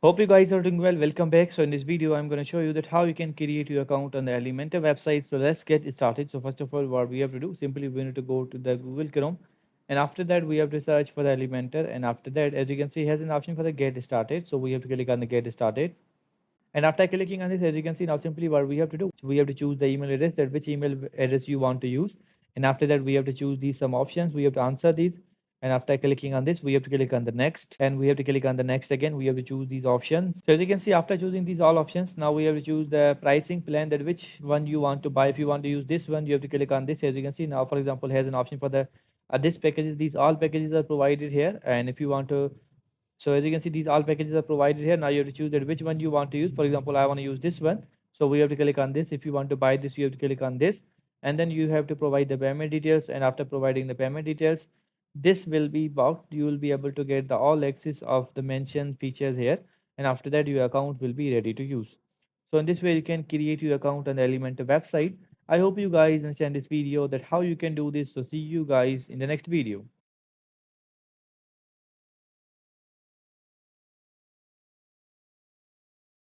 Hope you guys are doing well. Welcome back. So in this video, I'm going to show you that how you can create your account on the Elementor website. So let's get started. So first of all, what we have to do, simply we need to go to the Google Chrome. And after that, we have to search for the Elementor. And after that, as you can see, it has an option for the get started. So we have to click on the get started. And after clicking on this, as you can see now, simply what we have to do, we have to choose the email address, that which email address you want to use. And after that, we have to choose these some options. We have to answer these. And after clicking on this, we have to click on the next, and we have to click on the next again. We have to choose these options. So as you can see, after choosing these all options, now we have to choose the pricing plan, that which one you want to buy. If you want to use this one, you have to click on this. As you can see now, for example, has an option for the this packages. These all packages are provided here. And if you want to, so as you can see, these all packages are provided here. Now you have to choose that which one you want to use. For example, I want to use this one. So we have to click on this. If you want to buy this, you have to click on this. And then you have to provide the payment details. And after providing the payment details, this will be bought. You will be able to get the all access of the mentioned features here. And after that, your account will be ready to use. So in this way, you can create your account on the Elementor website. I hope you guys understand this video that how you can do this. So see you guys in the next video.